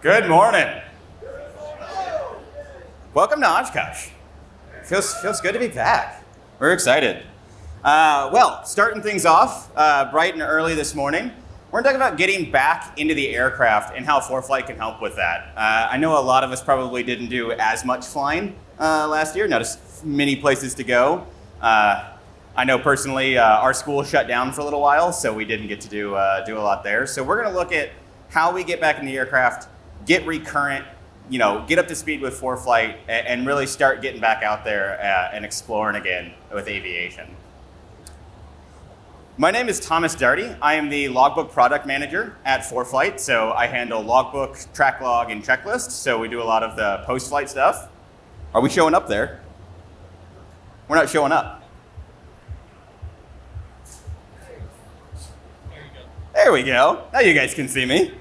Good morning. Welcome to Oshkosh. Feels good to be back. We're excited. Well, starting things off bright and early this morning, we're going to talk about getting back into the aircraft and how ForeFlight can help with that. I know a lot of us probably didn't do as much flying last year, not as many places to go. I know personally our school shut down for a little while, so we didn't get to do a lot there. So we're going to look at how we get back in the aircraft, get recurrent, get up to speed with ForeFlight, and really start getting back out there and exploring again with aviation. My name is Thomas Daugherty. I am the logbook product manager at ForeFlight. So I handle logbook, track log, and checklist. So we do a lot of the post-flight stuff. Are we showing up there? We're not showing up. There we go. Now you guys can see me.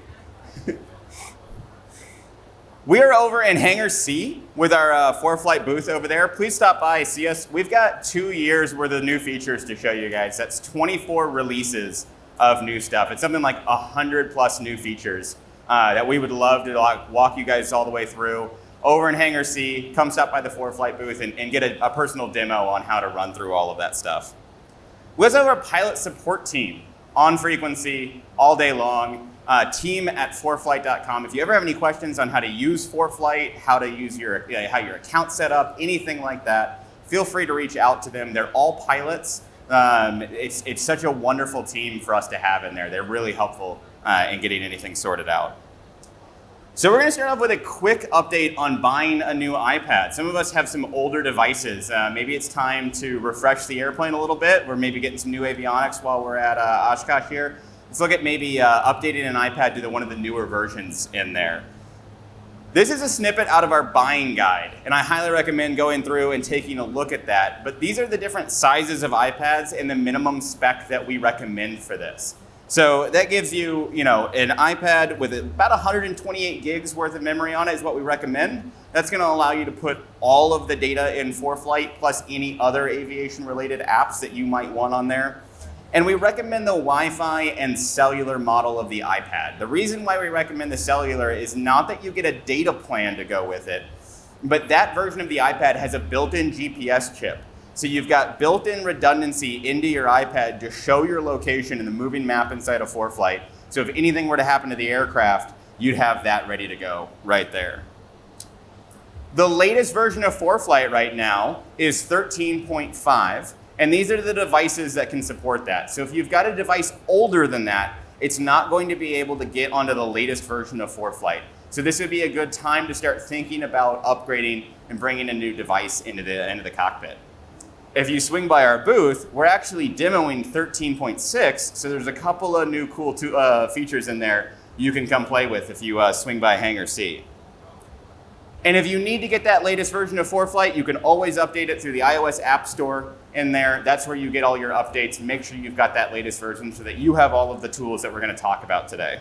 We are over in Hangar C with our ForeFlight booth over there. Please stop by, see us. We've got 2 years worth of new features to show you guys. That's 24 releases of new stuff. It's something like 100 plus new features that we would love to walk you guys all the way through. Over in Hangar C, come stop by the ForeFlight booth and get a personal demo on how to run through all of that stuff. We also have our pilot support team on frequency all day long. Team at ForeFlight.com. If you ever have any questions on how to use ForeFlight, how to use how your account set up, anything like that, feel free to reach out to them. They're all pilots. It's such a wonderful team for us to have in there. They're really helpful in getting anything sorted out. So we're going to start off with a quick update on buying a new iPad. Some of us have some older devices. Maybe it's time to refresh the airplane a little bit. We're maybe getting some new avionics while we're at Oshkosh here. Let's look at maybe updating an iPad to one of the newer versions in there. This is a snippet out of our buying guide, and I highly recommend going through and taking a look at that. But these are the different sizes of iPads and the minimum spec that we recommend for this. So that gives you, an iPad with about 128 gigs worth of memory on it is what we recommend. That's going to allow you to put all of the data in ForeFlight plus any other aviation-related apps that you might want on there. And we recommend the Wi-Fi and cellular model of the iPad. The reason why we recommend the cellular is not that you get a data plan to go with it, but that version of the iPad has a built-in GPS chip. So you've got built-in redundancy into your iPad to show your location in the moving map inside of ForeFlight. So if anything were to happen to the aircraft, you'd have that ready to go right there. The latest version of ForeFlight right now is 13.5. And these are the devices that can support that. So if you've got a device older than that, it's not going to be able to get onto the latest version of ForeFlight. So this would be a good time to start thinking about upgrading and bringing a new device into the cockpit. If you swing by our booth, we're actually demoing 13.6, so there's a couple of new cool features in there you can come play with if you swing by Hangar C. And if you need to get that latest version of ForeFlight, you can always update it through the iOS App Store in there. That's where you get all your updates. Make sure you've got that latest version so that you have all of the tools that we're going to talk about today.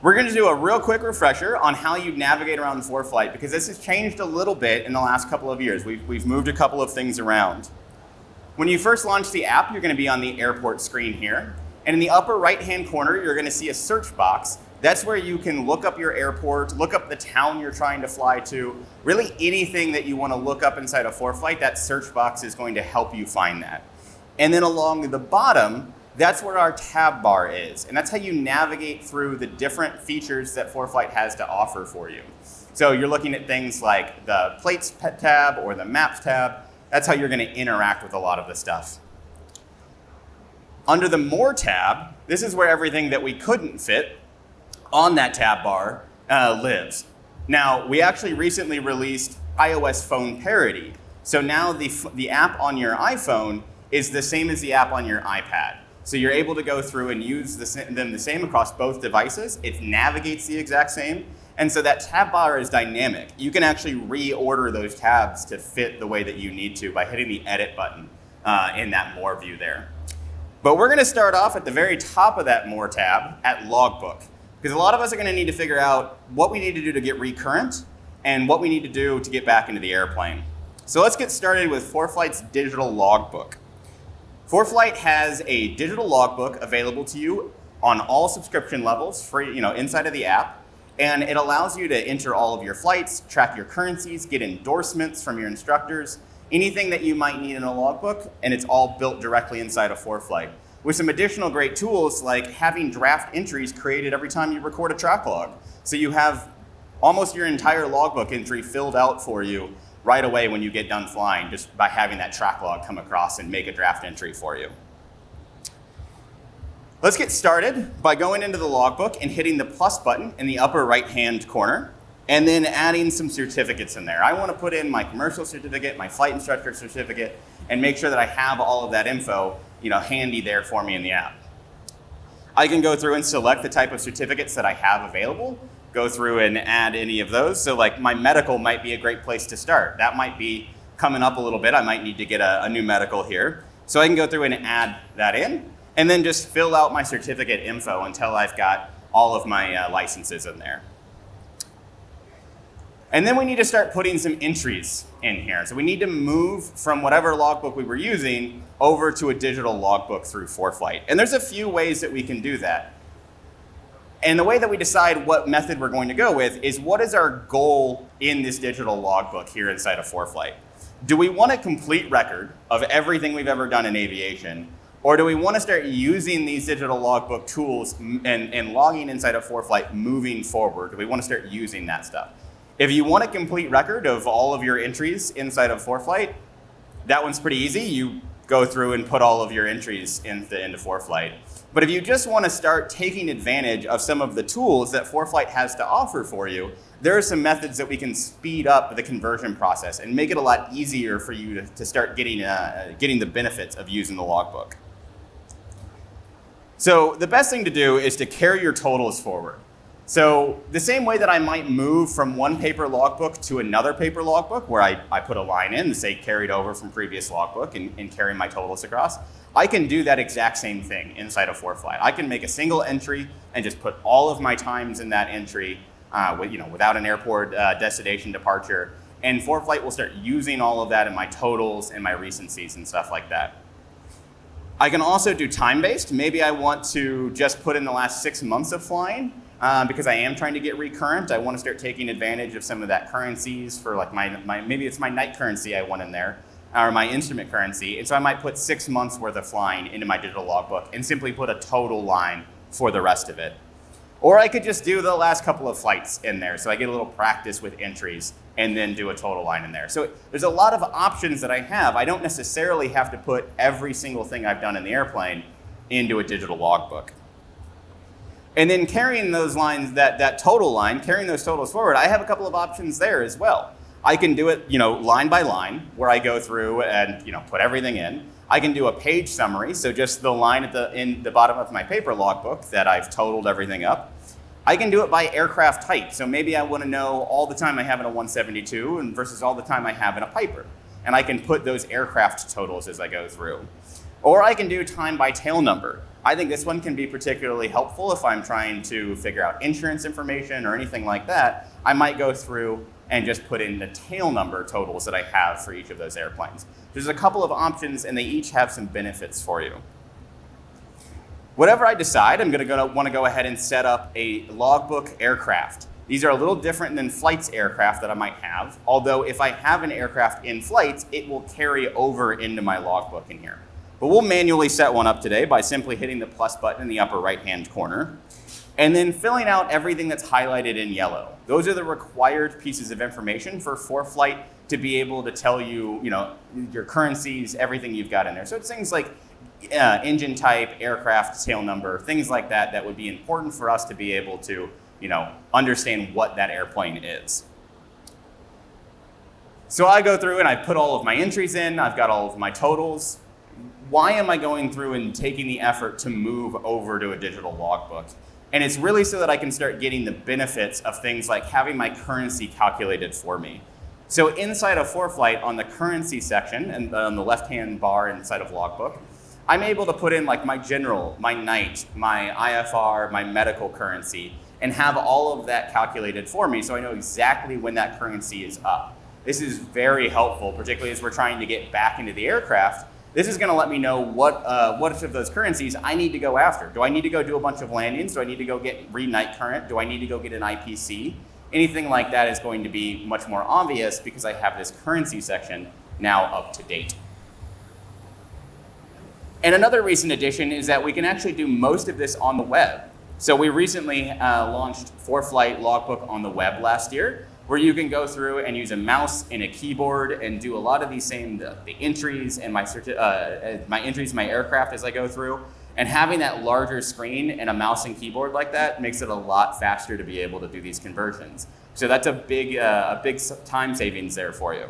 We're going to do a real quick refresher on how you navigate around ForeFlight because this has changed a little bit in the last couple of years. We've moved a couple of things around. When you first launch the app, you're going to be on the airport screen here. And in the upper right-hand corner, you're going to see a search box. That's where you can look up your airport, look up the town you're trying to fly to, really anything that you want to look up inside of ForeFlight, that search box is going to help you find that. And then along the bottom, that's where our tab bar is. And that's how you navigate through the different features that ForeFlight has to offer for you. So you're looking at things like the plates tab or the maps tab. That's how you're going to interact with a lot of the stuff. Under the More tab, this is where everything that we couldn't fit on that tab bar lives. Now, we actually recently released iOS phone parity. So now the app on your iPhone is the same as the app on your iPad. So you're able to go through and use them the same across both devices. It navigates the exact same. And so that tab bar is dynamic. You can actually reorder those tabs to fit the way that you need to by hitting the edit button in that More view there. But we're going to start off at the very top of that More tab at Logbook. Because a lot of us are going to need to figure out what we need to do to get recurrent and what we need to do to get back into the airplane. So let's get started with ForeFlight's digital logbook. ForeFlight has a digital logbook available to you on all subscription levels, free, inside of the app. And it allows you to enter all of your flights, track your currencies, get endorsements from your instructors, anything that you might need in a logbook, and it's all built directly inside of ForeFlight. With some additional great tools like having draft entries created every time you record a track log. So you have almost your entire logbook entry filled out for you right away when you get done flying, just by having that track log come across and make a draft entry for you. Let's get started by going into the logbook and hitting the plus button in the upper right-hand corner, and then adding some certificates in there. I want to put in my commercial certificate, my flight instructor certificate, and make sure that I have all of that info, handy there for me in the app. I can go through and select the type of certificates that I have available, go through and add any of those. So like my medical might be a great place to start. That might be coming up a little bit. I might need to get a new medical here. So I can go through and add that in, and then just fill out my certificate info until I've got all of my licenses in there. And then we need to start putting some entries in here. So we need to move from whatever logbook we were using over to a digital logbook through ForeFlight. And there's a few ways that we can do that. And the way that we decide what method we're going to go with is, what is our goal in this digital logbook here inside of ForeFlight? Do we want a complete record of everything we've ever done in aviation? Or do we want to start using these digital logbook tools and logging inside of ForeFlight moving forward? Do we want to start using that stuff? If you want a complete record of all of your entries inside of ForeFlight, that one's pretty easy. You go through and put all of your entries into ForeFlight. But if you just want to start taking advantage of some of the tools that ForeFlight has to offer for you, there are some methods that we can speed up the conversion process and make it a lot easier for you to start getting the benefits of using the logbook. So the best thing to do is to carry your totals forward. So the same way that I might move from one paper logbook to another paper logbook, where I put a line in and say carried over from previous logbook and carry my totals across, I can do that exact same thing inside of ForeFlight. I can make a single entry and just put all of my times in that entry without an airport destination departure, and ForeFlight will start using all of that in my totals and my recencies and stuff like that. I can also do time-based. Maybe I want to just put in the last 6 months of flying, because I am trying to get recurrent. I want to start taking advantage of some of that currencies for like maybe it's my night currency I want in there, or my instrument currency. And so I might put 6 months worth of flying into my digital logbook and simply put a total line for the rest of it. Or I could just do the last couple of flights in there, so I get a little practice with entries and then do a total line in there. So there's a lot of options that I have. I don't necessarily have to put every single thing I've done in the airplane into a digital logbook. And then carrying those lines, that total line, carrying those totals forward, I have a couple of options there as well. I can do it, line by line, where I go through and put everything in. I can do a page summary, so just the line in the bottom of my paper logbook that I've totaled everything up. I can do it by aircraft type, so maybe I want to know all the time I have in a 172 and versus all the time I have in a Piper, and I can put those aircraft totals as I go through. Or I can do time by tail number. I think this one can be particularly helpful if I'm trying to figure out insurance information or anything like that. I might go through and just put in the tail number totals that I have for each of those airplanes. There's a couple of options, and they each have some benefits for you. Whatever I decide, I'm going to want to go ahead and set up a logbook aircraft. These are a little different than flights aircraft that I might have, although if I have an aircraft in flights, it will carry over into my logbook in here. But we'll manually set one up today by simply hitting the plus button in the upper right-hand corner, and then filling out everything that's highlighted in yellow. Those are the required pieces of information for ForeFlight to be able to tell you, your currencies, everything you've got in there. So it's things like engine type, aircraft tail number, things like that that would be important for us to be able to, understand what that airplane is. So I go through and I put all of my entries in. I've got all of my totals. Why am I going through and taking the effort to move over to a digital logbook? And it's really so that I can start getting the benefits of things like having my currency calculated for me. So inside of ForeFlight, on the currency section and on the left-hand bar inside of logbook, I'm able to put in like my general, my night, my IFR, my medical currency, and have all of that calculated for me so I know exactly when that currency is up. This is very helpful, particularly as we're trying to get back into the aircraft This is going to let me know what of those currencies I need to go after. Do I need to go do a bunch of landings? Do I need to go read night current? Do I need to go get an IPC? Anything like that is going to be much more obvious because I have this currency section now up to date. And another recent addition is that we can actually do most of this on the web. So we recently launched ForeFlight Logbook on the web last year, where you can go through and use a mouse and a keyboard and do a lot of these same the entries and my entries, my aircraft as I go through. And having that larger screen and a mouse and keyboard like that makes it a lot faster to be able to do these conversions. So that's a big time savings there for you.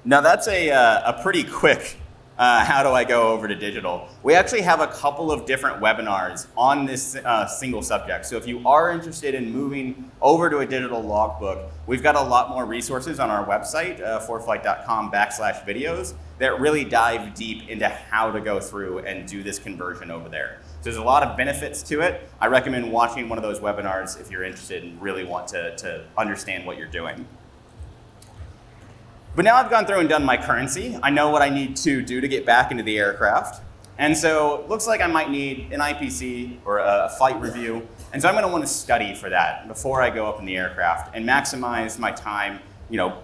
Now that's a pretty quick how do I go over to digital. We actually have a couple of different webinars on this single subject. So if you are interested in moving over to a digital logbook, we've got a lot more resources on our website, foreflight.com/videos, that really dive deep into how to go through and do this conversion over there. So there's a lot of benefits to it. I recommend watching one of those webinars if you're interested and really want to understand what you're doing. But now I've gone through and done my currency. I know what I need to do to get back into the aircraft. And so it looks like I might need an IPC or a flight review. And so I'm going to want to study for that before I go up in the aircraft and maximize my time,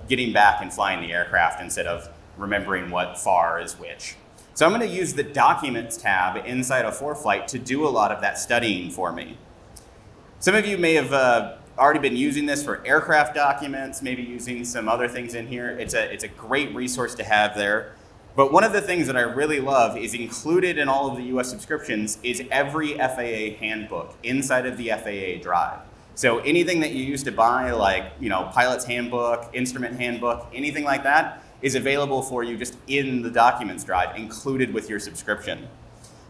getting back and flying the aircraft instead of remembering what FAR is which. So I'm going to use the Documents tab inside of ForeFlight to do a lot of that studying for me. Some of you may have already been using this for aircraft documents, maybe using some other things in here. It's a great resource to have there. But one of the things that I really love is included in all of the US subscriptions is every FAA handbook inside of the FAA drive. So anything that you used to buy, like pilot's handbook, instrument handbook, anything like that is available for you just in the documents drive, included with your subscription.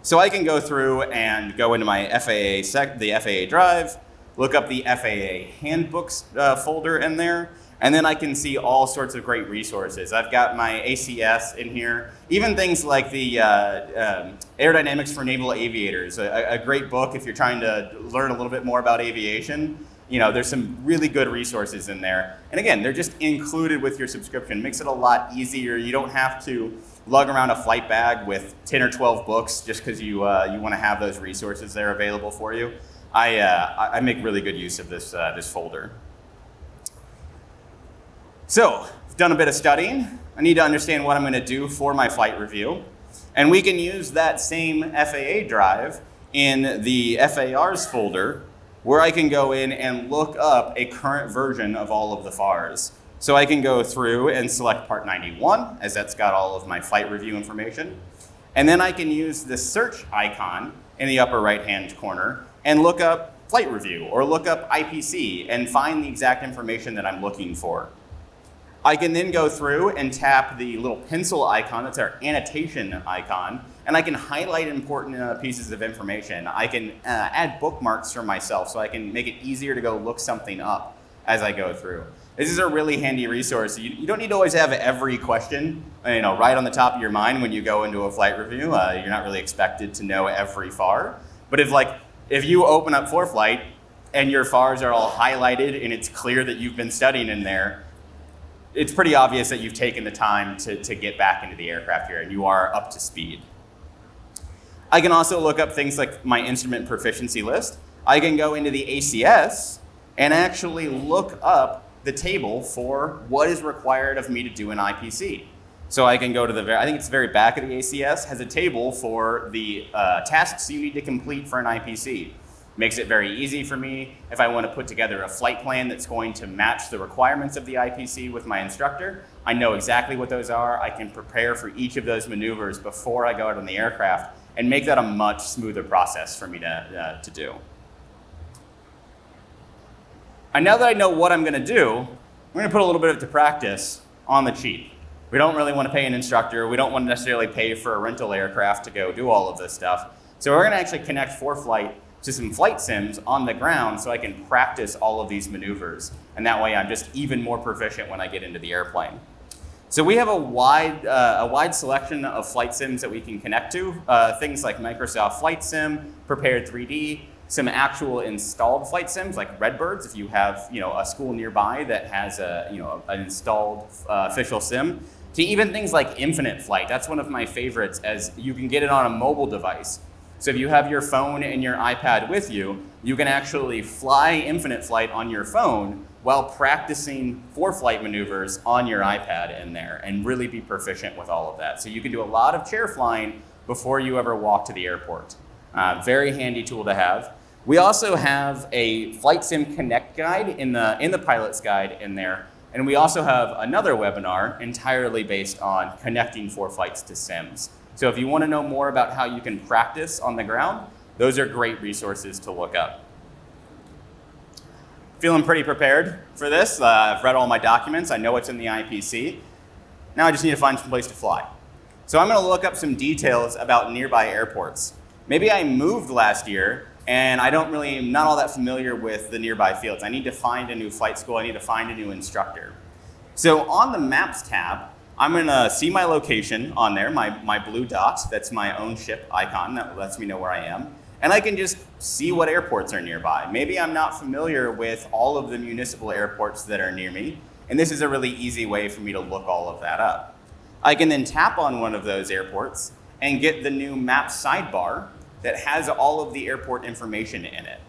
So I can go through and go into my the FAA drive, look up the FAA handbooks folder in there, and then I can see all sorts of great resources. I've got my ACS in here, even things like the Aerodynamics for Naval Aviators, a great book if you're trying to learn a little bit more about aviation. There's some really good resources in there. And again, they're just included with your subscription. Makes it a lot easier. You don't have to lug around a flight bag with 10 or 12 books just because you want to have those resources there available for you. I make really good use of this folder. So, I've done a bit of studying. I need to understand what I'm going to do for my flight review. And we can use that same FAA drive in the FARs folder, where I can go in and look up a current version of all of the FARs. So I can go through and select Part 91, as that's got all of my flight review information. And then I can use the search icon in the upper right-hand corner and look up flight review or look up IPC and find the exact information that I'm looking for. I can then go through and tap the little pencil icon, that's our annotation icon, and I can highlight important pieces of information. I can add bookmarks for myself so I can make it easier to go look something up as I go through. This is a really handy resource. You don't need to always have every question right on the top of your mind when you go into a flight review. You're not really expected to know every FAR. But if you open up ForeFlight and your FARs are all highlighted and it's clear that you've been studying in there, it's pretty obvious that you've taken the time to get back into the aircraft here and you are up to speed. I can also look up things like my instrument proficiency list. I can go into the ACS and actually look up the table for what is required of me to do an IPC. So I can go to I think it's the very back of the ACS, has a table for the tasks you need to complete for an IPC. Makes it very easy for me if I want to put together a flight plan that's going to match the requirements of the IPC with my instructor. I know exactly what those are. I can prepare for each of those maneuvers before I go out on the aircraft and make that a much smoother process for me to do. And now that I know what I'm going to do, I'm going to put a little bit of it to practice on the cheap. We don't really want to pay an instructor. We don't want to necessarily pay for a rental aircraft to go do all of this stuff. So we're going to actually connect ForeFlight to some flight sims on the ground so I can practice all of these maneuvers. And that way I'm just even more proficient when I get into the airplane. So we have a wide selection of flight sims that we can connect to. Things like Microsoft Flight Sim, Prepared 3D, some actual installed flight sims like Redbirds. If you have a school nearby that has an installed official sim, to even things like infinite flight. That's one of my favorites, as you can get it on a mobile device. So if you have your phone and your iPad with you, you can actually fly infinite flight on your phone while practicing ForeFlight maneuvers on your iPad in there and really be proficient with all of that. So you can do a lot of chair flying before you ever walk to the airport. Very handy tool to have. We also have a Flight Sim Connect guide in the pilot's guide in there. And we also have another webinar entirely based on connecting ForeFlights to sims. So if you want to know more about how you can practice on the ground, those are great resources to look up. Feeling pretty prepared for this. I've read all my documents. I know what's in the IPC. Now I just need to find some place to fly. So I'm going to look up some details about nearby airports. Maybe I moved last year and I'm not all that familiar with the nearby fields. I need to find a new flight school. I need to find a new instructor. So on the Maps tab, I'm going to see my location on there, my blue dot. That's my own ship icon. That lets me know where I am. And I can just see what airports are nearby. Maybe I'm not familiar with all of the municipal airports that are near me. And this is a really easy way for me to look all of that up. I can then tap on one of those airports and get the new Maps sidebar that has all of the airport information in it.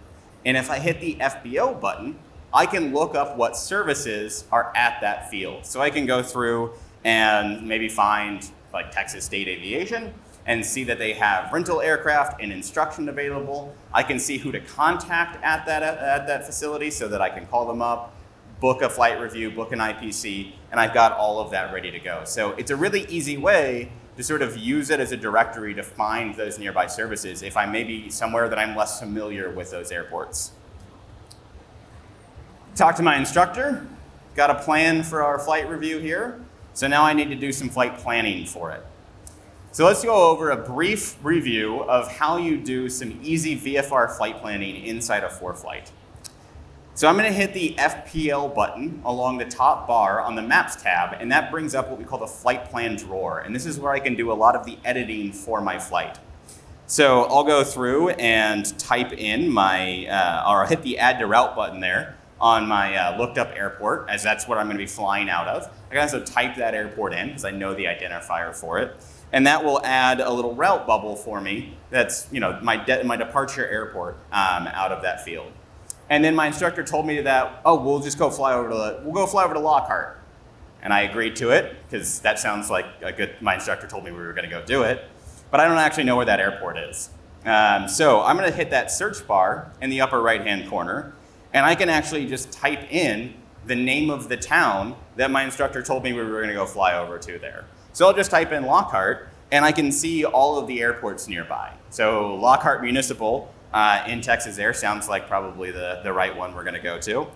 And if I hit the FBO button, I can look up what services are at that field. So I can go through and maybe find like Texas State Aviation and see that they have rental aircraft and instruction available. I can see who to contact at that facility so that I can call them up, book a flight review, book an IPC, and I've got all of that ready to go. So it's a really easy way to sort of use it as a directory to find those nearby services if I may be somewhere that I'm less familiar with those airports. Talk to my instructor, got a plan for our flight review here. So now I need to do some flight planning for it. So let's go over a brief review of how you do some easy VFR flight planning inside of ForeFlight. So I'm going to hit the FPL button along the top bar on the Maps tab, and that brings up what we call the flight plan drawer. And this is where I can do a lot of the editing for my flight. So I'll go through and type in or hit the add to route button there on my looked up airport, as that's what I'm going to be flying out of. I can also type that airport in because I know the identifier for it. And that will add a little route bubble for me that's my departure airport out of that field. And then my instructor told me that, we'll go fly over to Lockhart. And I agreed to it because that sounds like my instructor told me we were going to go do it. But I don't actually know where that airport is. So I'm going to hit that search bar in the upper right-hand corner. And I can actually just type in the name of the town that my instructor told me we were going to go fly over to there. So I'll just type in Lockhart, and I can see all of the airports nearby. So Lockhart Municipal in Texas Air sounds like probably the right one we're going to go to.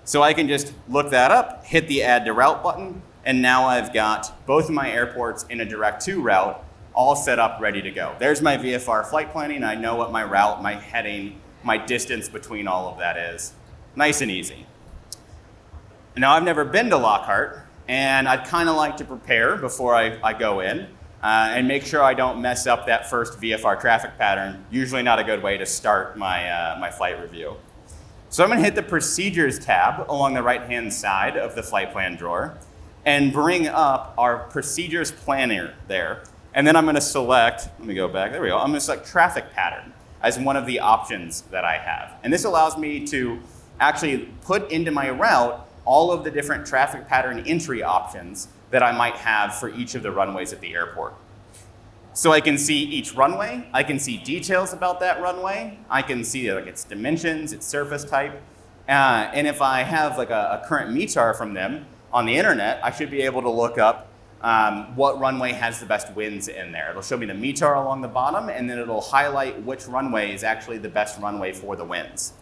So I can just look that up, hit the add to route button, and now I've got both of my airports in a direct to route all set up, ready to go. There's my VFR flight planning. I know what my route, my heading, my distance between all of that is. Nice and easy. Now I've never been to Lockhart, and I'd kind of like to prepare before I go in and make sure I don't mess up that first VFR traffic pattern. Usually not a good way to start my flight review. So I'm going to hit the Procedures tab along the right-hand side of the flight plan drawer and bring up our Procedures Planner there. And then I'm going to select, let me go back, there we go. I'm going to select Traffic Pattern as one of the options that I have. And this allows me to actually put into my route all of the different traffic pattern entry options that I might have for each of the runways at the airport. So I can see each runway, I can see details about that runway, I can see its dimensions, its surface type, and if I have a current METAR from them on the internet, I should be able to look up what runway has the best winds in there. It'll show me the METAR along the bottom, and then it'll highlight which runway is actually the best runway for the winds.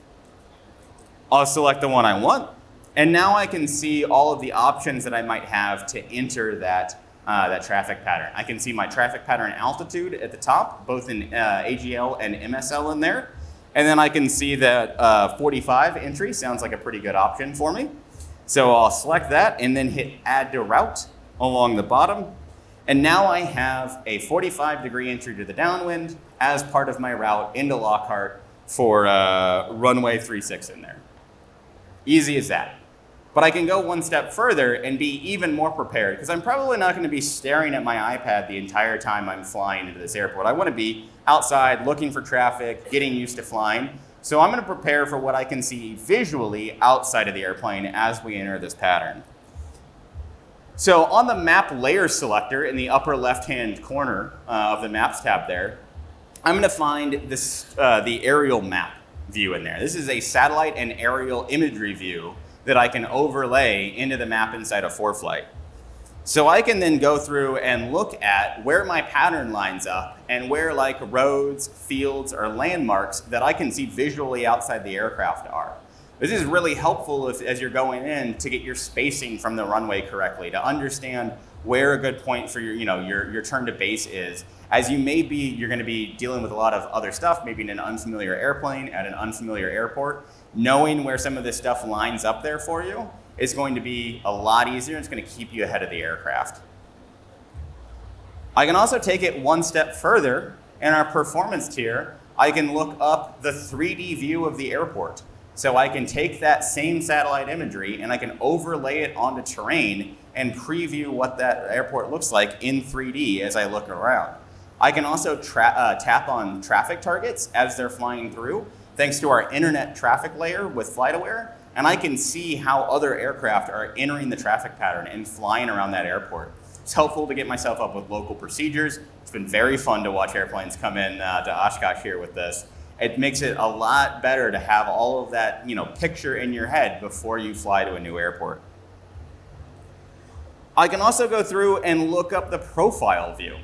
I'll select the one I want, and now I can see all of the options that I might have to enter that traffic pattern. I can see my traffic pattern altitude at the top, both in AGL and MSL in there. And then I can see that 45 entry sounds like a pretty good option for me. So I'll select that and then hit add to route along the bottom. And now I have a 45-degree entry to the downwind as part of my route into Lockhart for runway 36 in there. Easy as that. But I can go one step further and be even more prepared, because I'm probably not going to be staring at my iPad the entire time I'm flying into this airport. I want to be outside looking for traffic, getting used to flying. So I'm going to prepare for what I can see visually outside of the airplane as we enter this pattern. So on the map layer selector in the upper left-hand corner of the Maps tab there, I'm going to find this, the aerial map view in there. This is a satellite and aerial imagery view that I can overlay into the map inside of ForeFlight. So I can then go through and look at where my pattern lines up and where like roads, fields, or landmarks that I can see visually outside the aircraft are. This is really helpful as you're going in to get your spacing from the runway correctly, to understand where a good point for your turn to base is. As you're going to be dealing with a lot of other stuff, maybe in an unfamiliar airplane at an unfamiliar airport. Knowing where some of this stuff lines up there for you is going to be a lot easier, and it's going to keep you ahead of the aircraft. I can also take it one step further. In our performance tier, I can look up the 3D view of the airport. So I can take that same satellite imagery and I can overlay it onto terrain and preview what that airport looks like in 3D as I look around. I can also tap on traffic targets as they're flying through, thanks to our internet traffic layer with FlightAware, and I can see how other aircraft are entering the traffic pattern and flying around that airport. It's helpful to get myself up with local procedures. It's been very fun to watch airplanes come in to Oshkosh here with this. It makes it a lot better to have all of that picture in your head before you fly to a new airport. I can also go through and look up the profile view.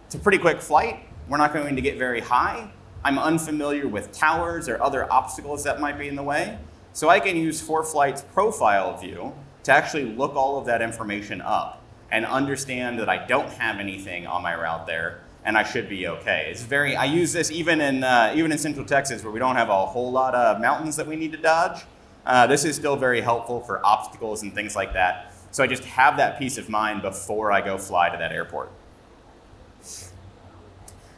It's a pretty quick flight. We're not going to get very high. I'm unfamiliar with towers or other obstacles that might be in the way. So I can use ForeFlight's profile view to actually look all of that information up and understand that I don't have anything on my route there and I should be okay. I use this even in Central Texas, where we don't have a whole lot of mountains that we need to dodge. This is still very helpful for obstacles and things like that. So I just have that peace of mind before I go fly to that airport.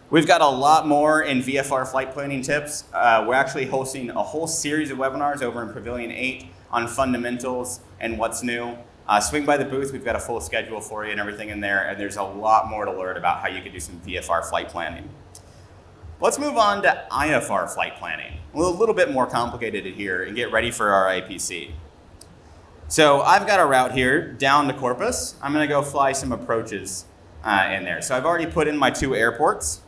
We've got a lot more in VFR flight planning tips. We're actually hosting a whole series of webinars over in Pavilion 8 on fundamentals and what's new. Swing by the booth. We've got a full schedule for you and everything in there, and there's a lot more to learn about how you can do some VFR flight planning. Let's move on to IFR flight planning. A little bit more complicated here, and get ready for our IPC. So I've got a route here down to Corpus. I'm going to go fly some approaches in there. So I've already put in my 2 airports.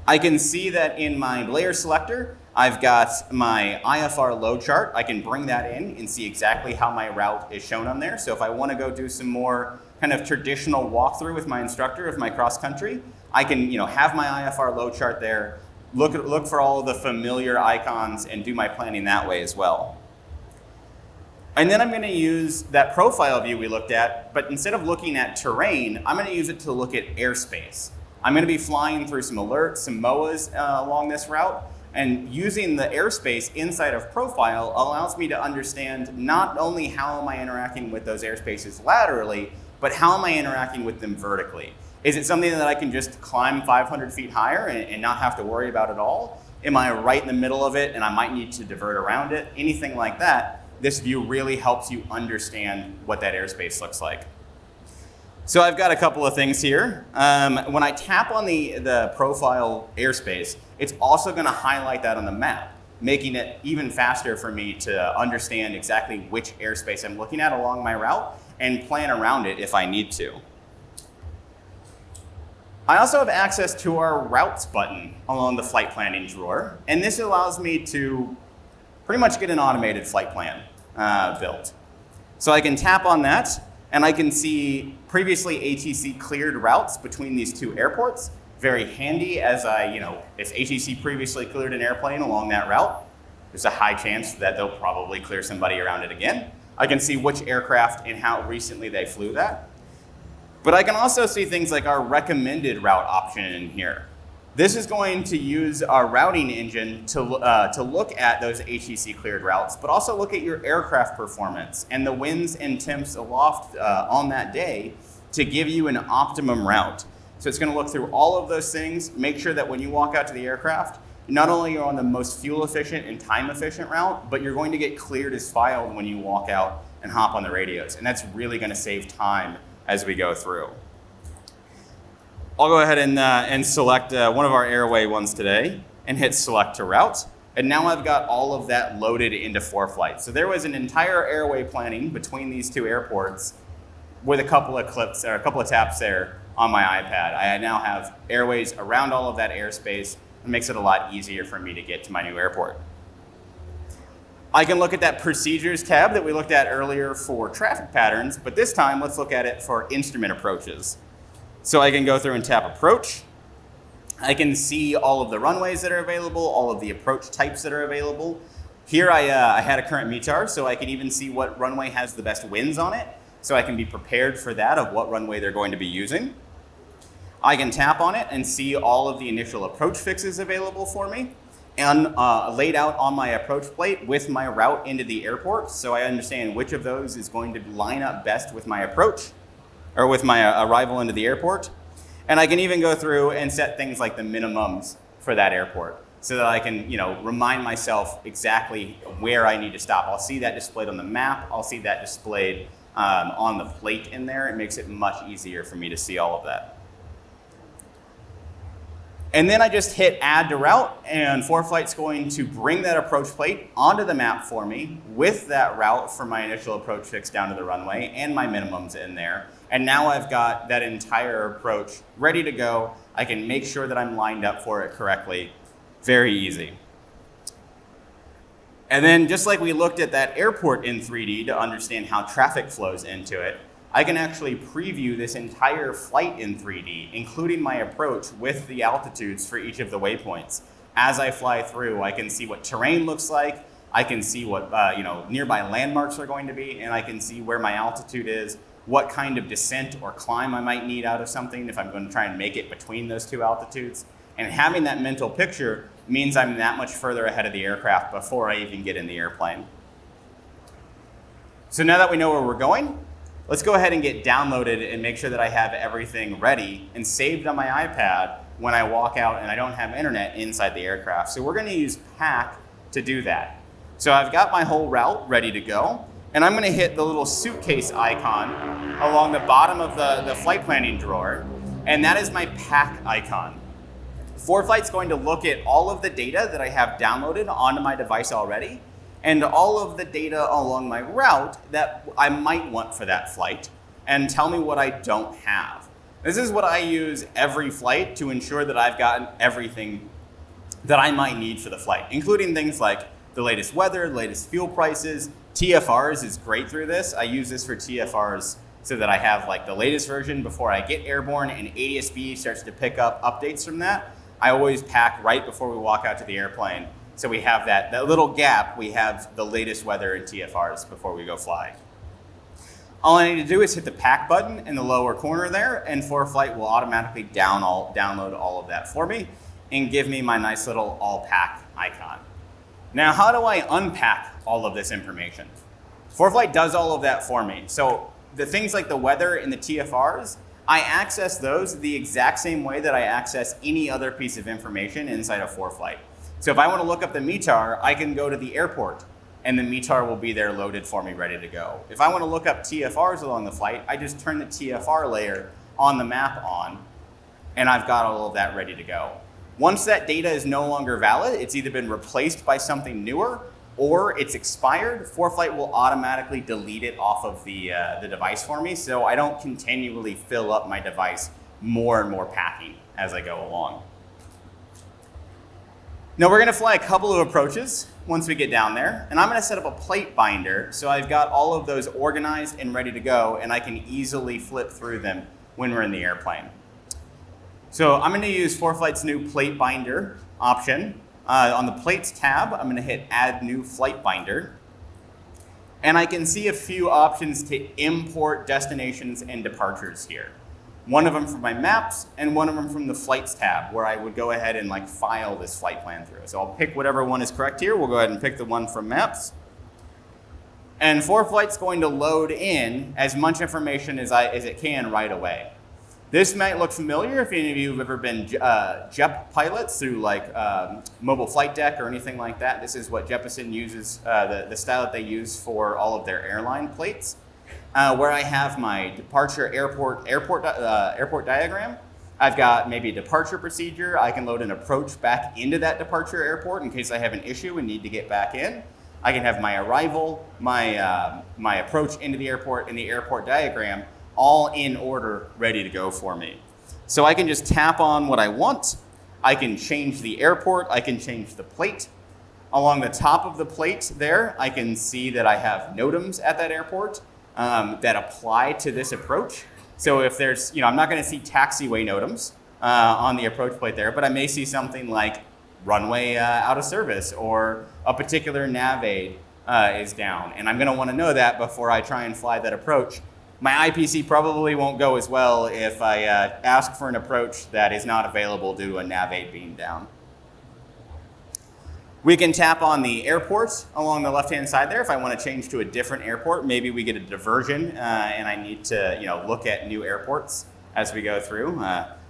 I can see that in my layer selector, I've got my IFR load chart. I can bring that in and see exactly how my route is shown on there. So if I want to go do some more kind of traditional walkthrough with my instructor of my cross country, I can have my IFR load chart there, look for all of the familiar icons and do my planning that way as well. And then I'm going to use that profile view we looked at, but instead of looking at terrain, I'm going to use it to look at airspace. I'm going to be flying through some alerts, some MOAs along this route, and using the airspace inside of Profile allows me to understand not only how am I interacting with those airspaces laterally, but how am I interacting with them vertically. Is it something that I can just climb 500 feet higher and not have to worry about at all? Am I right in the middle of it and I might need to divert around it? Anything like that, this view really helps you understand what that airspace looks like. So I've got a couple of things here. When I tap on the profile airspace, it's also going to highlight that on the map, making it even faster for me to understand exactly which airspace I'm looking at along my route and plan around it if I need to. I also have access to our routes button along the flight planning drawer, and this allows me to pretty much get an automated flight plan built. So I can tap on that, and I can see previously ATC cleared routes between these 2 airports. Very handy as if ATC previously cleared an airplane along that route, there's a high chance that they'll probably clear somebody around it again. I can see which aircraft and how recently they flew that. But I can also see things like our recommended route option in here. This is going to use our routing engine to look at those ATC cleared routes, but also look at your aircraft performance and the winds and temps aloft on that day to give you an optimum route. So it's going to look through all of those things, make sure that when you walk out to the aircraft, not only you're on the most fuel efficient and time efficient route, but you're going to get cleared as filed when you walk out and hop on the radios. And that's really going to save time as we go through. I'll go ahead and select one of our airway ones today and hit select to route. And now I've got all of that loaded into ForeFlight. So there was an entire airway planning between these two airports with a couple of clips or a couple of taps there on my iPad. I now have airways around all of that airspace. It makes it a lot easier for me to get to my new airport. I can look at that procedures tab that we looked at earlier for traffic patterns, but this time let's look at it for instrument approaches. So I can go through and tap approach. I can see all of the runways that are available, all of the approach types that are available. Here I had a current METAR, so I can even see what runway has the best winds on it, so I can be prepared for that of what runway they're going to be using. I can tap on it and see all of the initial approach fixes available for me and laid out on my approach plate with my route into the airport, so I understand which of those is going to line up best with my approach or with my arrival into the airport. And I can even go through and set things like the minimums for that airport so that I can, remind myself exactly where I need to stop. I'll see that displayed on the map. I'll see that displayed on the plate in there. It makes it much easier for me to see all of that. And then I just hit add to route, and ForeFlight's going to bring that approach plate onto the map for me with that route for my initial approach fix down to the runway and my minimums in there. And now I've got that entire approach ready to go. I can make sure that I'm lined up for it correctly. Very easy. And then just like we looked at that airport in 3D to understand how traffic flows into it, I can actually preview this entire flight in 3D, including my approach with the altitudes for each of the waypoints. As I fly through, I can see what terrain looks like, I can see what nearby landmarks are going to be, and I can see where my altitude is, what kind of descent or climb I might need out of something if I'm going to try and make it between those two altitudes. And having that mental picture means I'm that much further ahead of the aircraft before I even get in the airplane. So now that we know where we're going, let's go ahead and get downloaded and make sure that I have everything ready and saved on my iPad when I walk out and I don't have internet inside the aircraft. So we're going to use Pack to do that. So I've got my whole route ready to go, and I'm going to hit the little suitcase icon along the bottom of the flight planning drawer, and that is my Pack icon. ForeFlight's going to look at all of the data that I have downloaded onto my device already, and all of the data along my route that I might want for that flight, and tell me what I don't have. This is what I use every flight to ensure that I've gotten everything that I might need for the flight, including things like the latest weather, the latest fuel prices. TFRs is great through this. I use this for TFRs so that I have like the latest version before I get airborne and ADS-B starts to pick up updates from that. I always pack right before we walk out to the airplane. So we have that little gap, we have the latest weather and TFRs before we go fly. All I need to do is hit the pack button in the lower corner there, and ForeFlight will automatically download all of that for me and give me my nice little all pack icon. Now, how do I unpack all of this information? ForeFlight does all of that for me. So the things like the weather and the TFRs, I access those the exact same way that I access any other piece of information inside of ForeFlight. So if I want to look up the METAR, I can go to the airport and the METAR will be there loaded for me, ready to go. If I want to look up TFRs along the flight, I just turn the TFR layer on the map on, and I've got all of that ready to go. Once that data is no longer valid, it's either been replaced by something newer or it's expired, ForeFlight will automatically delete it off of the device for me, so I don't continually fill up my device more and more packing as I go along. Now we're going to fly a couple of approaches once we get down there, and I'm going to set up a plate binder so I've got all of those organized and ready to go, and I can easily flip through them when we're in the airplane. So I'm going to use ForeFlight's new plate binder option. On the plates tab, I'm going to hit add new flight binder, and I can see a few options to import destinations and departures here. One of them from my maps and one of them from the flights tab, where I would go ahead and like file this flight plan through. So I'll pick whatever one is correct here. We'll go ahead and pick the one from maps. And ForeFlight's going to load in as much information as it can right away. This might look familiar if any of you have ever been JEP pilots through like mobile flight deck or anything like that. This is what Jeppesen uses, the style that they use for all of their airline plates, where I have my departure airport diagram. I've got maybe a departure procedure. I can load an approach back into that departure airport in case I have an issue and need to get back in. I can have my arrival, my approach into the airport, and the airport diagram all in order, ready to go for me. So I can just tap on what I want. I can change the airport. I can change the plate. Along the top of the plate there, I can see that I have NOTAMs at that airport that apply to this approach. So if there's, I'm not going to see taxiway NOTAMs on the approach plate there, but I may see something like runway out of service or a particular nav aid is down. And I'm going to want to know that before I try and fly that approach. My IPC probably won't go as well if I ask for an approach that is not available due to a nav aid being down. We can tap on the airport along the left-hand side there if I want to change to a different airport. Maybe we get a diversion and I need to look at new airports as we go through.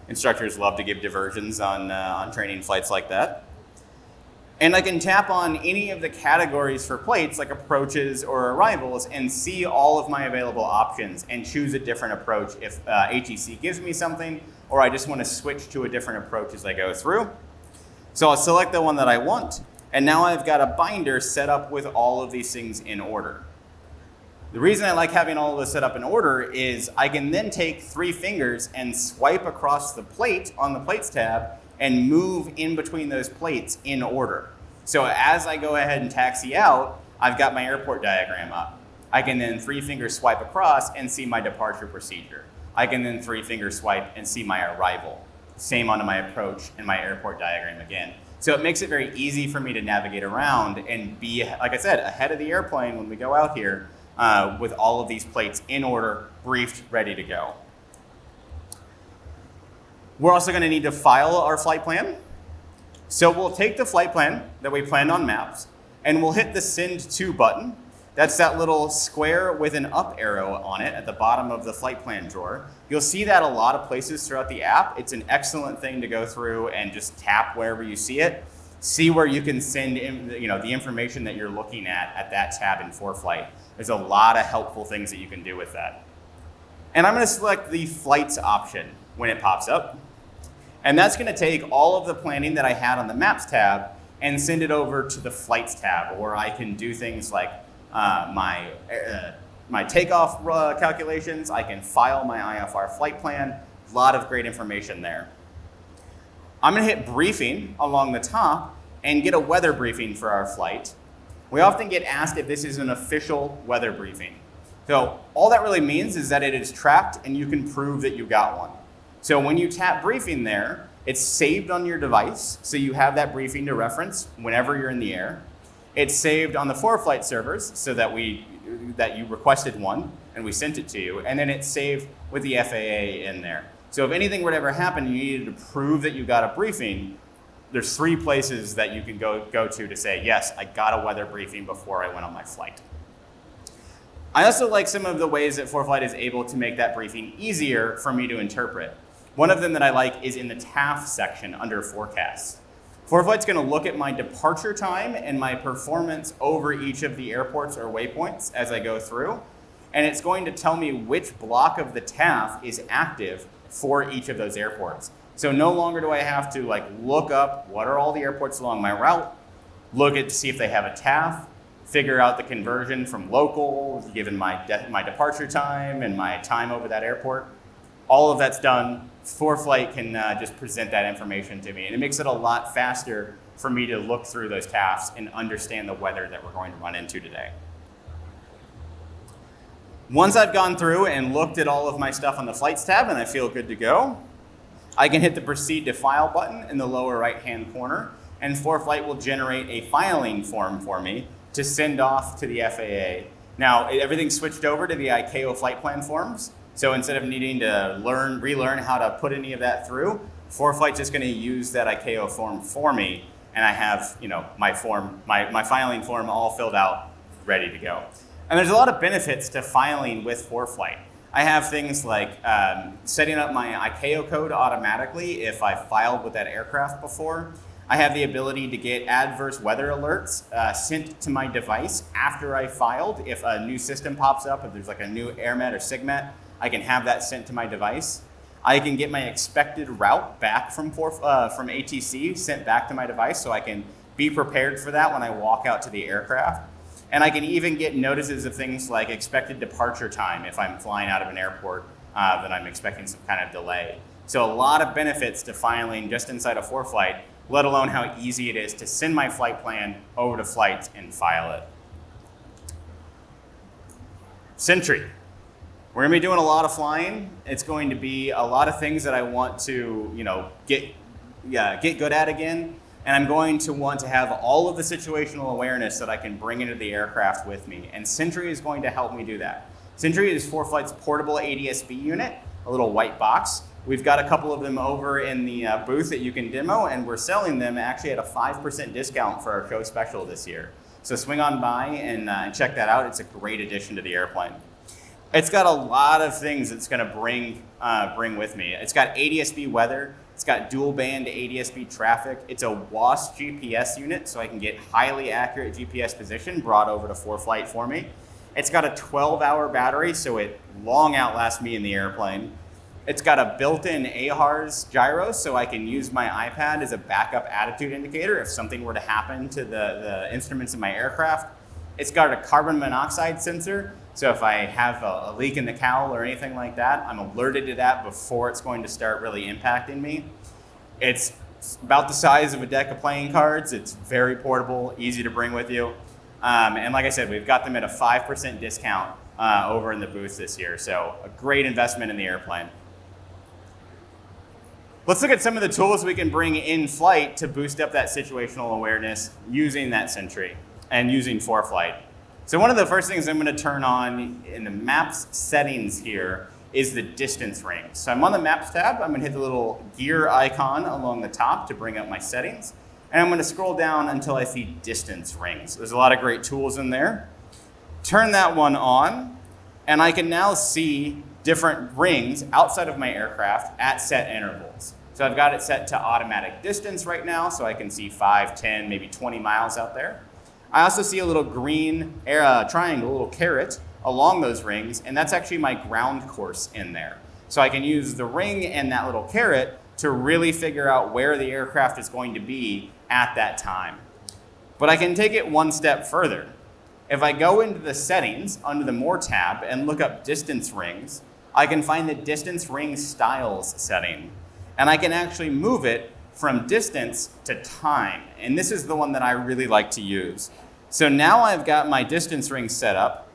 Instructors love to give diversions on training flights like that. And I can tap on any of the categories for plates like approaches or arrivals and see all of my available options and choose a different approach if ATC gives me something or I just want to switch to a different approach as I go through. So I'll select the one that I want. And now I've got a binder set up with all of these things in order. The reason I like having all of this set up in order is I can then take 3 fingers and swipe across the plate on the plates tab and move in between those plates in order. So as I go ahead and taxi out, I've got my airport diagram up. I can then 3-finger swipe across and see my departure procedure. I can then 3-finger swipe and see my arrival. Same onto my approach and my airport diagram again. So it makes it very easy for me to navigate around and be, like I said, ahead of the airplane when we go out here with all of these plates in order, briefed, ready to go. We're also going to need to file our flight plan. So we'll take the flight plan that we planned on maps and we'll hit the Send To button. That's that little square with an up arrow on it at the bottom of the flight plan drawer. You'll see that a lot of places throughout the app. It's an excellent thing to go through and just tap wherever you see it. See where you can send in, the information that you're looking at that tab in ForeFlight. There's a lot of helpful things that you can do with that. And I'm going to select the flights option when it pops up. And that's going to take all of the planning that I had on the Maps tab and send it over to the Flights tab, where I can do things like my takeoff calculations. I can file my IFR flight plan. A lot of great information there. I'm going to hit Briefing along the top and get a weather briefing for our flight. We often get asked if this is an official weather briefing. So all that really means is that it is tracked and you can prove that you got one. So when you tap Briefing there, it's saved on your device, so you have that briefing to reference whenever you're in the air. It's saved on the ForeFlight servers so that you requested one and we sent it to you, and then it's saved with the FAA in there. So if anything were to ever happen, you needed to prove that you got a briefing, there's 3 places that you can go to say, yes, I got a weather briefing before I went on my flight. I also like some of the ways that ForeFlight is able to make that briefing easier for me to interpret. One of them that I like is in the TAF section under Forecasts. ForeFlight's going to look at my departure time and my performance over each of the airports or waypoints as I go through, and it's going to tell me which block of the TAF is active for each of those airports. So no longer do I have to look up what are all the airports along my route, look at to see if they have a TAF, figure out the conversion from local, given my departure time and my time over that airport. All of that's done. ForeFlight can just present that information to me, and it makes it a lot faster for me to look through those tasks and understand the weather that we're going to run into today. Once I've gone through and looked at all of my stuff on the Flights tab and I feel good to go, I can hit the Proceed to File button in the lower right-hand corner, and ForeFlight will generate a filing form for me to send off to the FAA. Now, everything's switched over to the ICAO flight plan forms. So instead of needing to relearn how to put any of that through, ForeFlight's just going to use that ICAO form for me, and I have my filing form all filled out, ready to go. And there's a lot of benefits to filing with ForeFlight. I have things like setting up my ICAO code automatically if I filed with that aircraft before. I have the ability to get adverse weather alerts sent to my device after I filed. If a new system pops up, if there's like a new AirMet or SIGMET, I can have that sent to my device. I can get my expected route back from ATC sent back to my device so I can be prepared for that when I walk out to the aircraft. And I can even get notices of things like expected departure time if I'm flying out of an airport that I'm expecting some kind of delay. So a lot of benefits to filing just inside of ForeFlight, let alone how easy it is to send my flight plan over to Flight and file it. Sentry. We're gonna be doing a lot of flying. It's going to be a lot of things that I want to, get good at again. And I'm going to want to have all of the situational awareness that I can bring into the aircraft with me. And Sentry is going to help me do that. Sentry is ForeFlight's portable ADS-B unit, a little white box. We've got a couple of them over in the booth that you can demo, and we're selling them actually at a 5% discount for our show special this year. So swing on by and check that out. It's a great addition to the airplane. It's got a lot of things it's going to bring with me. It's got ADS-B weather. It's got dual band ADS-B traffic. It's a WAAS GPS unit, so I can get highly accurate GPS position brought over to ForeFlight for me. It's got a 12-hour battery, so it long outlasts me in the airplane. It's got a built-in AHRS gyro, so I can use my iPad as a backup attitude indicator if something were to happen to the instruments in my aircraft. It's got a carbon monoxide sensor, so if I have a leak in the cowl or anything like that, I'm alerted to that before it's going to start really impacting me. It's about the size of a deck of playing cards. It's very portable, easy to bring with you. And like I said, we've got them at a 5% discount over in the booth this year, so a great investment in the airplane. Let's look at some of the tools we can bring in flight to boost up that situational awareness using that Sentry and using ForeFlight. So one of the first things I'm going to turn on in the Maps settings here is the distance ring. So I'm on the Maps tab. I'm going to hit the little gear icon along the top to bring up my settings. And I'm going to scroll down until I see distance rings. There's a lot of great tools in there. Turn that one on, and I can now see different rings outside of my aircraft at set intervals. So I've got it set to automatic distance right now, so I can see 5, 10, maybe 20 miles out there. I also see a little green triangle, a little caret along those rings, and that's actually my ground course in there. So I can use the ring and that little caret to really figure out where the aircraft is going to be at that time. But I can take it one step further. If I go into the settings under the More tab and look up distance rings, I can find the distance ring styles setting. And I can actually move it from distance to time. And this is the one that I really like to use. So now I've got my distance ring set up.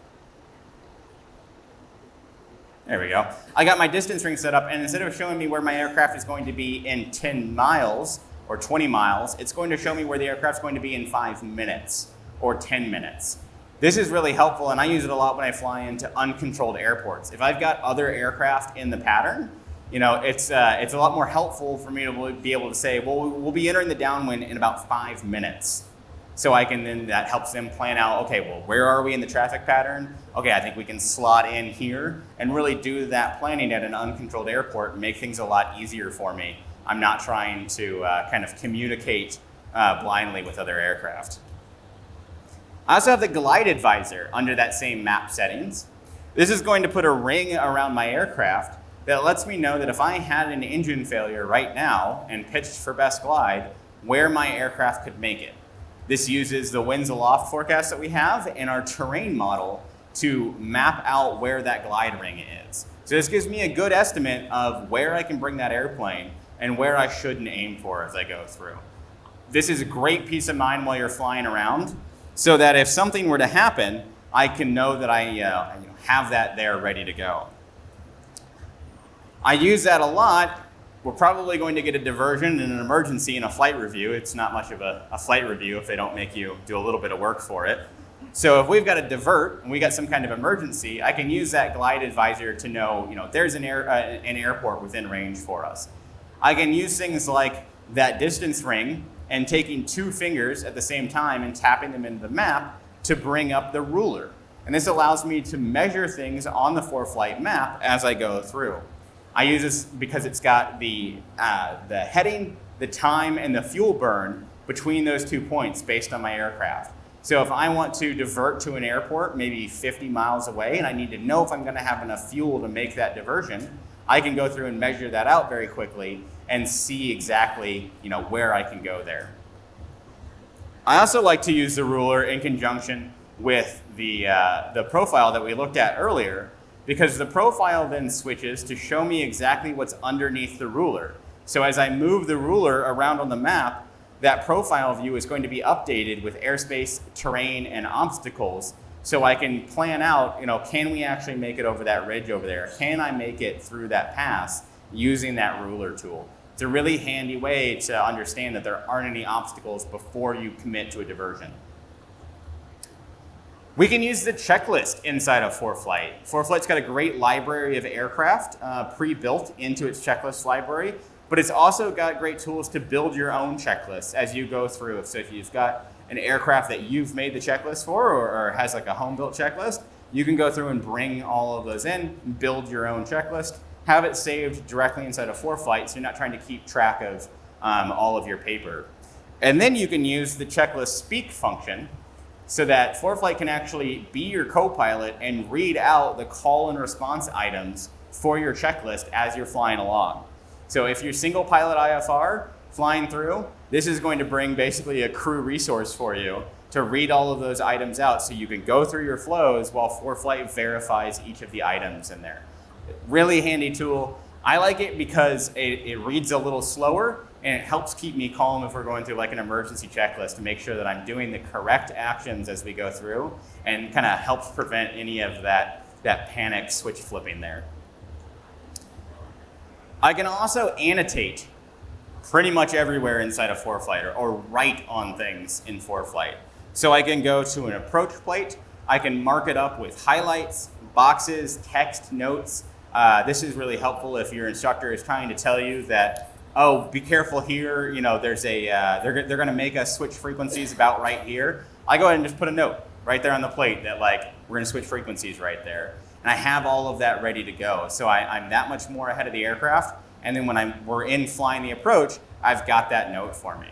There we go. I got my distance ring set up, and instead of showing me where my aircraft is going to be in 10 miles or 20 miles, it's going to show me where the aircraft's going to be in 5 minutes or 10 minutes. This is really helpful, and I use it a lot when I fly into uncontrolled airports. If I've got other aircraft in the pattern, it's a lot more helpful for me to be able to say, well, we'll be entering the downwind in about 5 minutes. So that helps them plan out, okay, well, where are we in the traffic pattern? Okay, I think we can slot in here and really do that planning at an uncontrolled airport and make things a lot easier for me. I'm not trying to kind of communicate blindly with other aircraft. I also have the glide advisor under that same map settings. This is going to put a ring around my aircraft that lets me know that if I had an engine failure right now and pitched for best glide, where my aircraft could make it. This uses the winds aloft forecast that we have and our terrain model to map out where that glide ring is. So this gives me a good estimate of where I can bring that airplane and where I shouldn't aim for as I go through. This is a great peace of mind while you're flying around, so that if something were to happen, I can know that I have that there ready to go. I use that a lot. We're probably going to get a diversion and an emergency in a flight review. It's not much of a flight review if they don't make you do a little bit of work for it. So if we've got a divert and we got some kind of emergency, I can use that glide advisor to know, there's an airport within range for us. I can use things like that distance ring and taking 2 fingers at the same time and tapping them into the map to bring up the ruler. And this allows me to measure things on the ForeFlight map as I go through. I use this because it's got the heading, the time, and the fuel burn between those 2 points based on my aircraft. So if I want to divert to an airport maybe 50 miles away and I need to know if I'm going to have enough fuel to make that diversion, I can go through and measure that out very quickly and see exactly, where I can go there. I also like to use the ruler in conjunction with the profile that we looked at earlier, because the profile then switches to show me exactly what's underneath the ruler. So as I move the ruler around on the map, that profile view is going to be updated with airspace, terrain, and obstacles, so I can plan out, can we actually make it over that ridge over there? Can I make it through that pass using that ruler tool? It's a really handy way to understand that there aren't any obstacles before you commit to a diversion. We can use the checklist inside of ForeFlight. ForeFlight's got a great library of aircraft pre-built into its checklist library, but it's also got great tools to build your own checklists as you go through. So if you've got an aircraft that you've made the checklist for or has like a home-built checklist, you can go through and bring all of those in, build your own checklist, have it saved directly inside of ForeFlight so you're not trying to keep track of all of your paper. And then you can use the checklist speak function so that ForeFlight can actually be your co-pilot and read out the call and response items for your checklist as you're flying along. So if you're single pilot IFR flying through, this is going to bring basically a crew resource for you to read all of those items out so you can go through your flows while ForeFlight verifies each of the items in there. Really handy tool. I like it because it reads a little slower and it helps keep me calm if we're going through like an emergency checklist to make sure that I'm doing the correct actions as we go through, and kind of helps prevent any of that panic switch flipping there. I can also annotate pretty much everywhere inside of ForeFlight or write on things in ForeFlight. So I can go to an approach plate, I can mark it up with highlights, boxes, text, notes. This is really helpful if your instructor is trying to tell you that, oh, be careful here, there's they're going to make us switch frequencies about right here. I go ahead and just put a note right there on the plate that we're going to switch frequencies right there. And I have all of that ready to go. So I'm that much more ahead of the aircraft. And then when we're in flying the approach, I've got that note for me.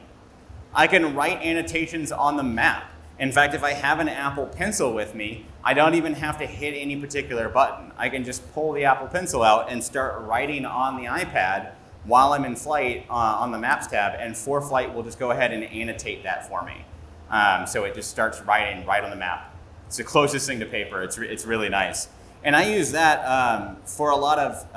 I can write annotations on the map. In fact, if I have an Apple Pencil with me, I don't even have to hit any particular button. I can just pull the Apple Pencil out and start writing on the iPad while I'm in flight on the Maps tab, and ForeFlight will just go ahead and annotate that for me. So it just starts writing right on the map. It's the closest thing to paper. It's really nice. And I use that for a lot of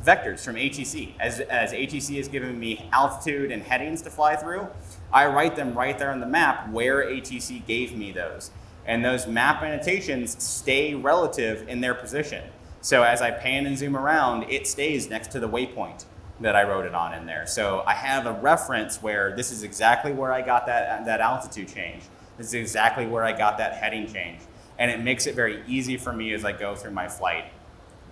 vectors from ATC. As ATC has given me altitude and headings to fly through, I write them right there on the map where ATC gave me those. And those map annotations stay relative in their position. So as I pan and zoom around, it stays next to the waypoint that I wrote it on in there. So I have a reference where this is exactly where I got that altitude change. This is exactly where I got that heading change. And it makes it very easy for me as I go through my flight.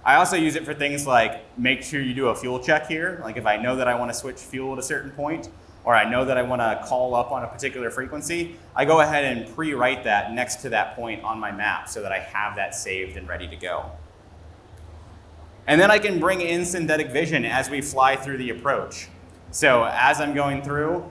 I also use it for things like make sure you do a fuel check here. Like if I know that I want to switch fuel at a certain point, or I know that I want to call up on a particular frequency, I go ahead and pre-write that next to that point on my map so that I have that saved and ready to go. And then I can bring in synthetic vision as we fly through the approach. So as I'm going through,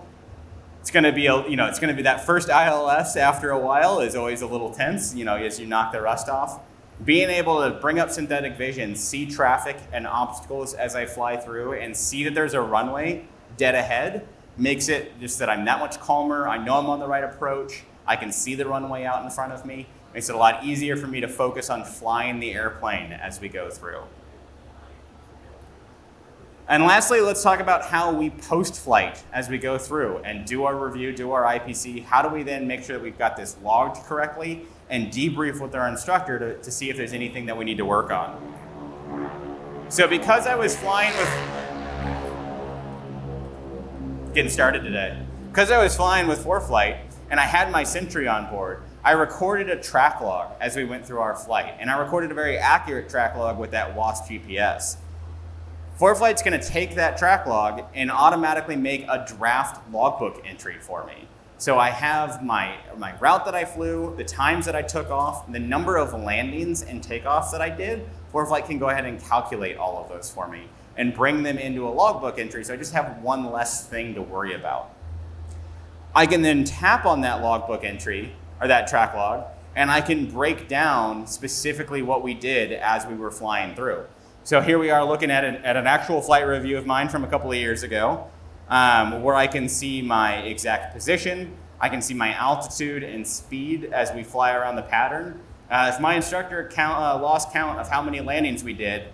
it's going to be that first ILS after a while is always a little tense, as you knock the rust off. Being able to bring up synthetic vision, see traffic and obstacles as I fly through, and see that there's a runway dead ahead makes it just that I'm that much calmer. I know I'm on the right approach. I can see the runway out in front of me. Makes it a lot easier for me to focus on flying the airplane as we go through. And lastly, let's talk about how we post-flight as we go through and do our review, do our IPC. How do we then make sure that we've got this logged correctly and debrief with our instructor to see if there's anything that we need to work on? So because I was flying with... Getting started today. Because I was flying with ForeFlight and I had my Sentry on board, I recorded a track log as we went through our flight. And I recorded a very accurate track log with that WASP GPS. ForeFlight's going to take that track log and automatically make a draft logbook entry for me. So I have my route that I flew, the times that I took off, the number of landings and takeoffs that I did. ForeFlight can go ahead and calculate all of those for me and bring them into a logbook entry, so I just have one less thing to worry about. I can then tap on that logbook entry, or that track log, and I can break down specifically what we did as we were flying through. So here we are looking at an actual flight review of mine from a couple of years ago, where I can see my exact position, I can see my altitude and speed as we fly around the pattern. If my instructor lost count of how many landings we did,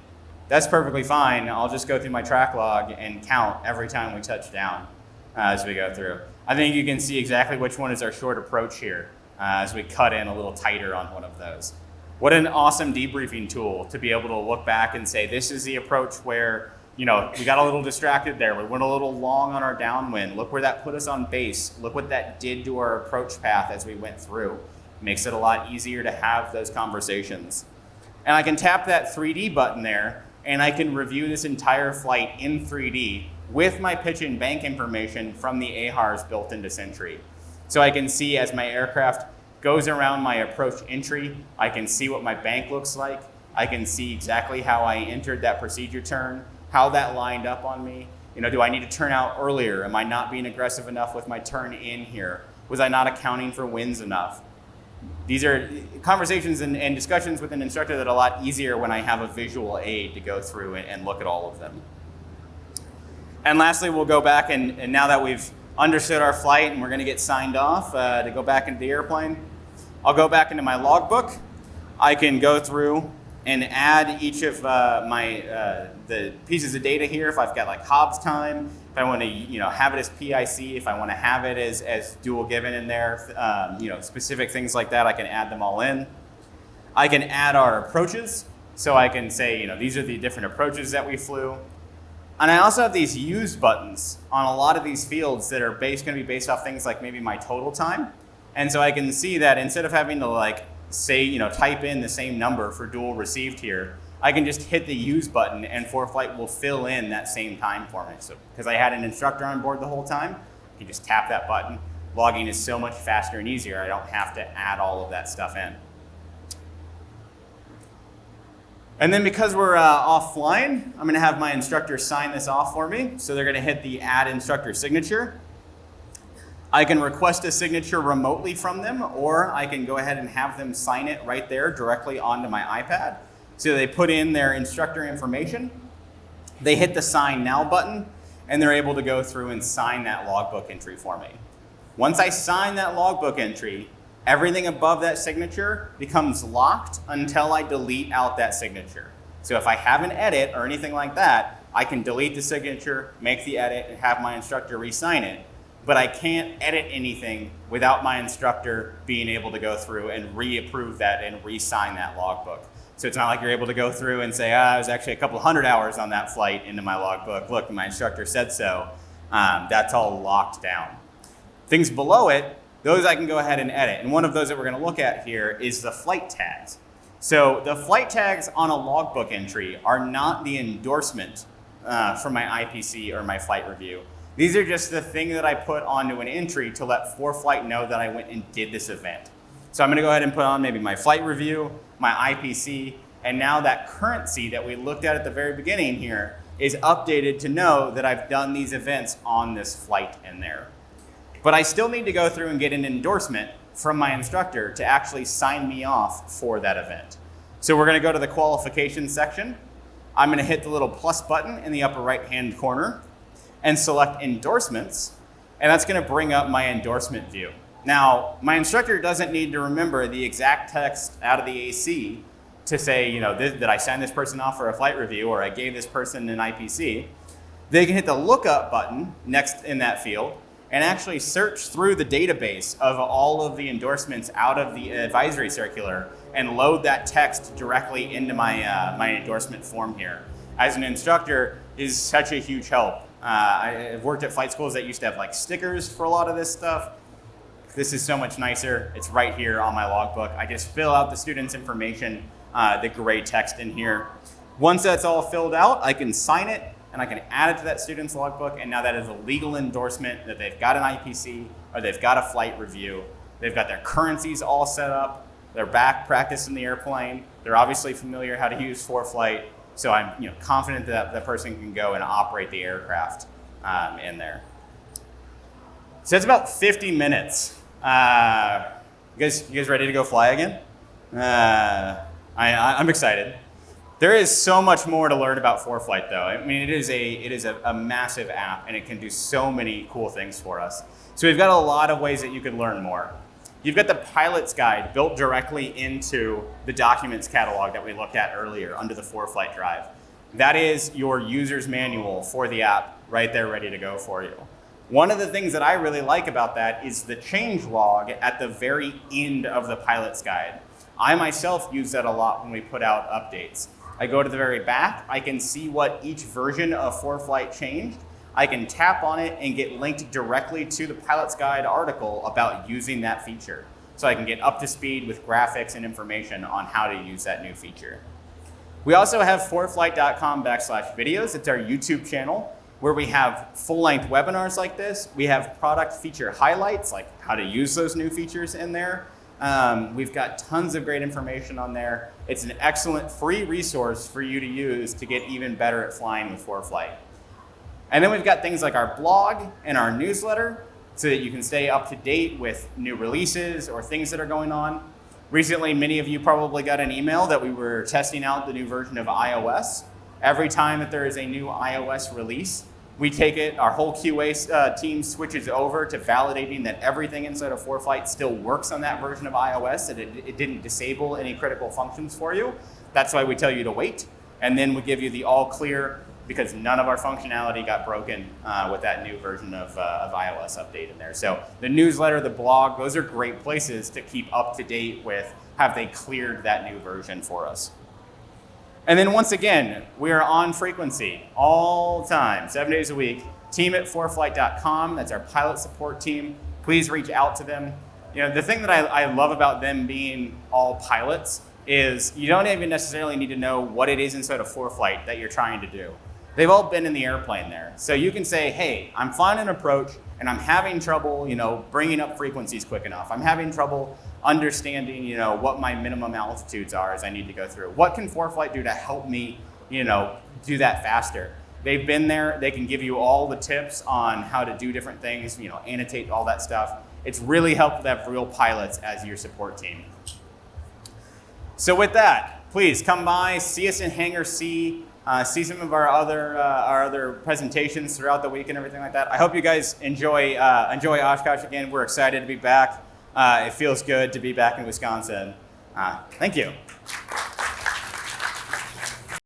that's perfectly fine. I'll just go through my track log and count every time we touch down as we go through. I think you can see exactly which one is our short approach here as we cut in a little tighter on one of those. What an awesome debriefing tool to be able to look back and say, this is the approach where we got a little distracted there. We went a little long on our downwind. Look where that put us on base. Look what that did to our approach path as we went through. Makes it a lot easier to have those conversations. And I can tap that 3D button there, and I can review this entire flight in 3D with my pitch and bank information from the AHRS built into Sentry. So I can see as my aircraft goes around my approach entry, I can see what my bank looks like. I can see exactly how I entered that procedure turn, how that lined up on me. Do I need to turn out earlier? Am I not being aggressive enough with my turn in here? Was I not accounting for winds enough? These are conversations and discussions with an instructor that are a lot easier when I have a visual aid to go through and look at all of them. And lastly, we'll go back and now that we've understood our flight and we're going to get signed off to go back into the airplane, I'll go back into my logbook. I can go through and add each of the pieces of data here. If I've got like Hobbs time, if I want to have it as PIC, if I want to have it as dual given in there, specific things like that, I can add them all in. I can add our approaches, so I can say these are the different approaches that we flew. And I also have these use buttons on a lot of these fields that are going to be based off things like maybe my total time. And so I can see that instead of having to type in the same number for dual received here, I can just hit the use button and ForeFlight will fill in that same time for me. So because I had an instructor on board the whole time, I can just tap that button. Logging is so much faster and easier. I don't have to add all of that stuff in. And then because we're offline, I'm going to have my instructor sign this off for me. So they're going to hit the add instructor signature. I can request a signature remotely from them, or I can go ahead and have them sign it right there directly onto my iPad. So they put in their instructor information, they hit the sign now button, and they're able to go through and sign that logbook entry for me. Once I sign that logbook entry, everything above that signature becomes locked until I delete out that signature. So if I have an edit or anything like that, I can delete the signature, make the edit, and have my instructor re-sign it. But I can't edit anything without my instructor being able to go through and reapprove that and re-sign that logbook. So it's not like you're able to go through and say, it was actually a couple hundred hours on that flight into my logbook. Look, my instructor said so. That's all locked down. Things below it, those I can go ahead and edit. And one of those that we're going to look at here is the flight tags. So the flight tags on a logbook entry are not the endorsement for my IPC or my flight review. These are just the thing that I put onto an entry to let ForeFlight know that I went and did this event. So I'm going to go ahead and put on maybe my flight review, my IPC, and now that currency that we looked at the very beginning here is updated to know that I've done these events on this flight in there. But I still need to go through and get an endorsement from my instructor to actually sign me off for that event. So we're going to go to the qualifications section. I'm going to hit the little plus button in the upper right-hand corner and select endorsements, and that's going to bring up my endorsement view. Now, my instructor doesn't need to remember the exact text out of the AC to say, that I signed this person off for a flight review or I gave this person an IPC. They can hit the lookup button next in that field and actually search through the database of all of the endorsements out of the advisory circular and load that text directly into my endorsement form here. As an instructor, is such a huge help. I've worked at flight schools that used to have stickers for a lot of this stuff. This is so much nicer. It's right here on my logbook. I just fill out the student's information, the gray text in here. Once that's all filled out, I can sign it, and I can add it to that student's logbook, and now that is a legal endorsement that they've got an IPC or they've got a flight review. They've got their currencies all set up. They're back practicing the airplane. They're obviously familiar how to use ForeFlight, so I'm confident that that person can go and operate the aircraft in there. So it's about 50 minutes. You guys ready to go fly again? I'm excited. There is so much more to learn about ForeFlight, though. I mean, it is a massive app, and it can do so many cool things for us. So we've got a lot of ways that you can learn more. You've got the pilot's guide built directly into the documents catalog that we looked at earlier under the ForeFlight drive. That is your user's manual for the app right there ready to go for you. One of the things that I really like about that is the change log at the very end of the pilot's guide. I myself use that a lot when we put out updates. I go to the very back, I can see what each version of ForeFlight changed. I can tap on it and get linked directly to the pilot's guide article about using that feature. So I can get up to speed with graphics and information on how to use that new feature. We also have foreflight.com/videos. It's our YouTube channel where we have full-length webinars like this. We have product feature highlights, like how to use those new features in there. We've got tons of great information on there. It's an excellent free resource for you to use to get even better at flying with ForeFlight. And then we've got things like our blog and our newsletter so that you can stay up to date with new releases or things that are going on. Recently, many of you probably got an email that we were testing out the new version of iOS. Every time that there is a new iOS release, we take it, our whole QA team switches over to validating that everything inside of ForeFlight still works on that version of iOS, that it didn't disable any critical functions for you. That's why we tell you to wait. And then we give you the all clear because none of our functionality got broken with that new version of iOS update in there. So the newsletter, the blog, those are great places to keep up to date with have they cleared that new version for us. And then once again, we are on frequency all the time, 7 days a week. Team@foreflight.com, that's our pilot support team. Please reach out to them. The thing that I love about them being all pilots is you don't even necessarily need to know what it is inside of ForeFlight that you're trying to do. They've all been in the airplane there. So you can say, hey, I'm flying an approach and I'm having trouble, bringing up frequencies quick enough. I'm having trouble understanding, what my minimum altitudes are as I need to go through. What can ForeFlight do to help me, do that faster? They've been there. They can give you all the tips on how to do different things, annotate all that stuff. It's really helpful to have real pilots as your support team. So with that, please come by, see us in Hangar C, see some of our other presentations throughout the week and everything like that. I hope you guys enjoy Oshkosh again. We're excited to be back. It feels good to be back in Wisconsin. Thank you.